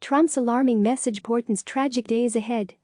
Trump's alarming message portends tragic days ahead.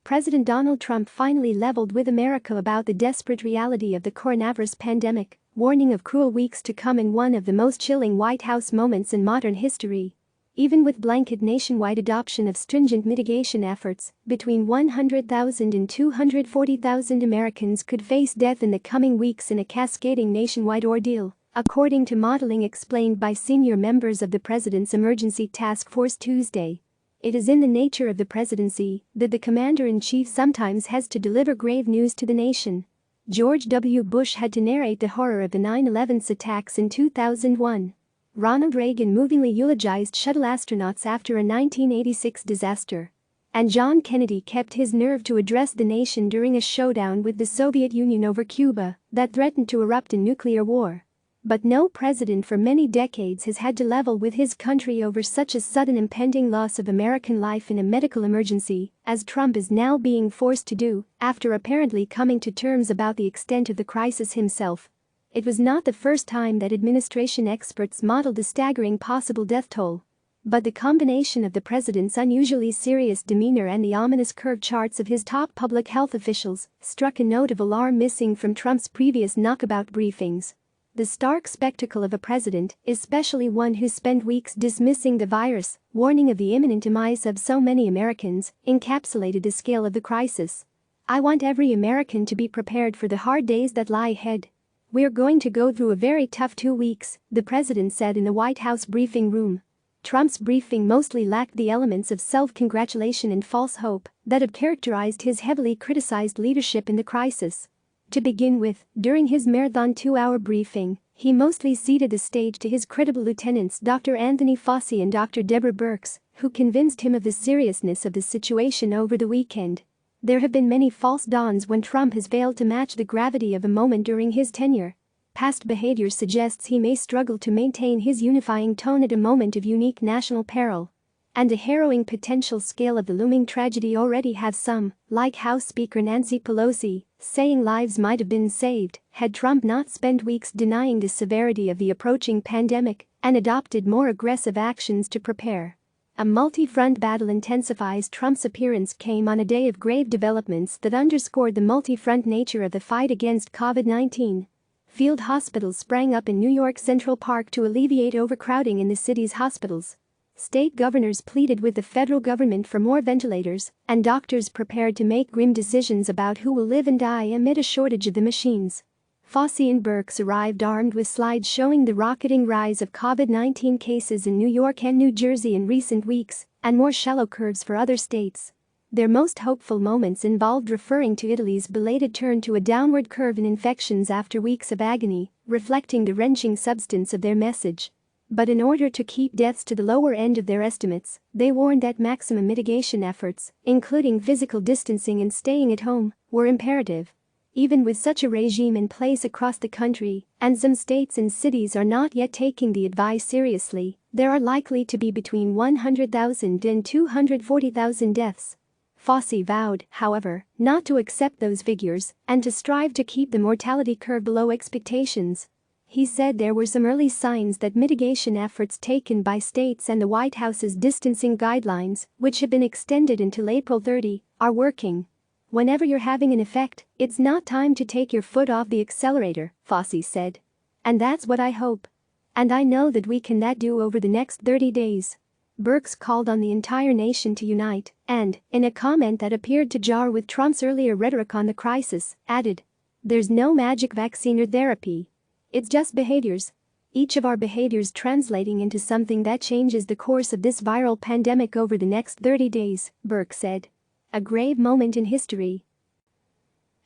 President Donald Trump finally leveled with America about the desperate reality of the coronavirus pandemic, warning of cruel weeks to come in one of the most chilling White House moments in modern history. Even with blanket nationwide adoption of stringent mitigation efforts, between 100,000 and 240,000 Americans could face death in the coming weeks in a cascading nationwide ordeal, according to modeling explained by senior members of the President's Emergency Task Force Tuesday. It is in the nature of the presidency that the commander-in-chief sometimes has to deliver grave news to the nation. George W. Bush had to narrate the horror of the 9/11 attacks in 2001. Ronald Reagan movingly eulogized shuttle astronauts after a 1986 disaster. And John Kennedy kept his nerve to address the nation during a showdown with the Soviet Union over Cuba that threatened to erupt in nuclear war. But no president for many decades has had to level with his country over such a sudden impending loss of American life in a medical emergency, as Trump is now being forced to do, after apparently coming to terms about the extent of the crisis himself. It was not the first time that administration experts modeled the staggering possible death toll. But the combination of the president's unusually serious demeanor and the ominous curve charts of his top public health officials struck a note of alarm missing from Trump's previous knockabout briefings. The stark spectacle of a president, especially one who spent weeks dismissing the virus, warning of the imminent demise of so many Americans, encapsulated the scale of the crisis. "I want every American to be prepared for the hard days that lie ahead. We're going to go through a very tough 2 weeks," the president said in the White House briefing room. Trump's briefing mostly lacked the elements of self-congratulation and false hope that have characterized his heavily criticized leadership in the crisis. To begin with, during his marathon 2-hour briefing, he mostly ceded the stage to his credible lieutenants Dr. Anthony Fauci and Dr. Deborah Birx, who convinced him of the seriousness of the situation over the weekend. There have been many false dawns when Trump has failed to match the gravity of a moment during his tenure. Past behavior suggests he may struggle to maintain his unifying tone at a moment of unique national peril. And a harrowing potential scale of the looming tragedy already have some, like House Speaker Nancy Pelosi, saying lives might have been saved had Trump not spent weeks denying the severity of the approaching pandemic and adopted more aggressive actions to prepare. A multi-front battle intensifies. Trump's appearance came on a day of grave developments that underscored the multi-front nature of the fight against COVID-19. Field hospitals sprang up in New York Central Park to alleviate overcrowding in the city's hospitals. State governors pleaded with the federal government for more ventilators, and doctors prepared to make grim decisions about who will live and die amid a shortage of the machines. Fauci and Birx arrived armed with slides showing the rocketing rise of COVID-19 cases in New York and New Jersey in recent weeks, and more shallow curves for other states. Their most hopeful moments involved referring to Italy's belated turn to a downward curve in infections after weeks of agony, reflecting the wrenching substance of their message. But in order to keep deaths to the lower end of their estimates, they warned that maximum mitigation efforts, including physical distancing and staying at home, were imperative. Even with such a regime in place across the country, and some states and cities are not yet taking the advice seriously, there are likely to be between 100,000 and 240,000 deaths. Fauci vowed, however, not to accept those figures and to strive to keep the mortality curve below expectations. He said there were some early signs that mitigation efforts taken by states and the White House's distancing guidelines, which have been extended until April 30, are working. "Whenever you're having an effect, it's not time to take your foot off the accelerator," Fauci said. "And that's what I hope. And I know that we can do over the next 30 days. Birx called on the entire nation to unite and, in a comment that appeared to jar with Trump's earlier rhetoric on the crisis, added, "There's no magic vaccine or therapy. It's just behaviors. Each of our behaviors translating into something that changes the course of this viral pandemic over the next 30 days, Birx said. A grave moment in history.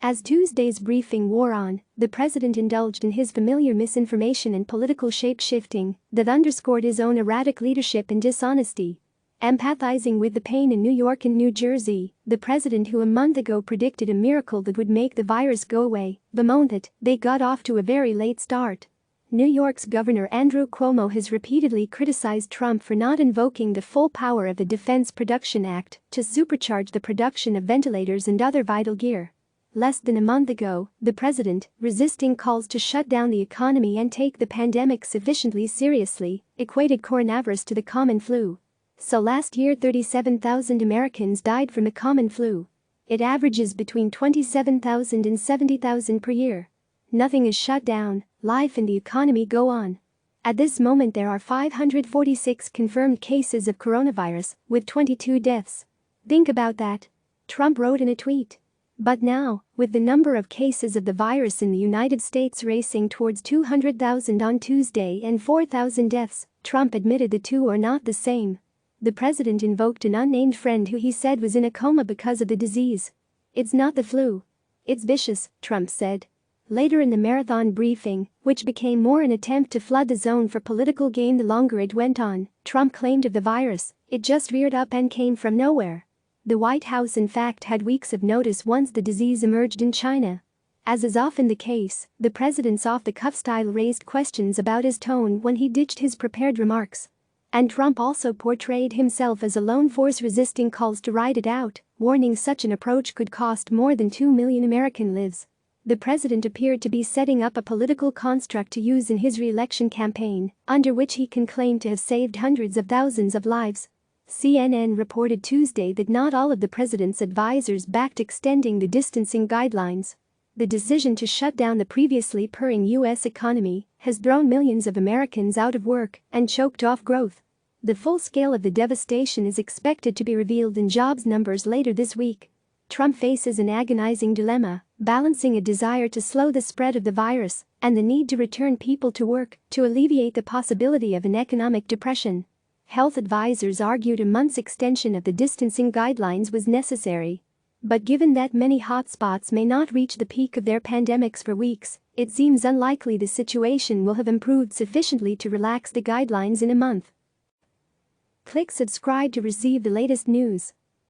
As Tuesday's briefing wore on, the president indulged in his familiar misinformation and political shape-shifting that underscored his own erratic leadership and dishonesty. Empathizing with the pain in New York and New Jersey, the president who a month ago predicted a miracle that would make the virus go away, bemoaned that they got off to a very late start. New York's Governor Andrew Cuomo has repeatedly criticized Trump for not invoking the full power of the Defense Production Act to supercharge the production of ventilators and other vital gear. Less than a month ago, the president, resisting calls to shut down the economy and take the pandemic sufficiently seriously, equated coronavirus to the common flu. So last year 37,000 Americans died from the common flu. It averages between 27,000 and 70,000 per year. Nothing is shut down, life and the economy go on. At this moment there are 546 confirmed cases of coronavirus, with 22 deaths. Think about that. Trump wrote in a tweet. But now, with the number of cases of the virus in the United States racing towards 200,000 on Tuesday and 4,000 deaths, Trump admitted the two are not the same. The president invoked an unnamed friend who he said was in a coma because of the disease. It's not the flu. It's vicious, Trump said. Later in the marathon briefing, which became more an attempt to flood the zone for political gain the longer it went on, Trump claimed of the virus, it just reared up and came from nowhere. The White House in fact had weeks of notice once the disease emerged in China. As is often the case, the president's off-the-cuff style raised questions about his tone when he ditched his prepared remarks. And Trump also portrayed himself as a lone force resisting calls to ride it out, warning such an approach could cost more than 2 million American lives. The president appeared to be setting up a political construct to use in his re-election campaign, under which he can claim to have saved hundreds of thousands of lives. CNN reported Tuesday that not all of the president's advisors backed extending the distancing guidelines. The decision to shut down the previously purring U.S. economy has thrown millions of Americans out of work and choked off growth. The full scale of the devastation is expected to be revealed in jobs numbers later this week. Trump faces an agonizing dilemma, balancing a desire to slow the spread of the virus and the need to return people to work to alleviate the possibility of an economic depression. Health advisors argued a month's extension of the distancing guidelines was necessary. But given that many hotspots may not reach the peak of their pandemics for weeks, it seems unlikely the situation will have improved sufficiently to relax the guidelines in a month. Click subscribe to receive the latest news.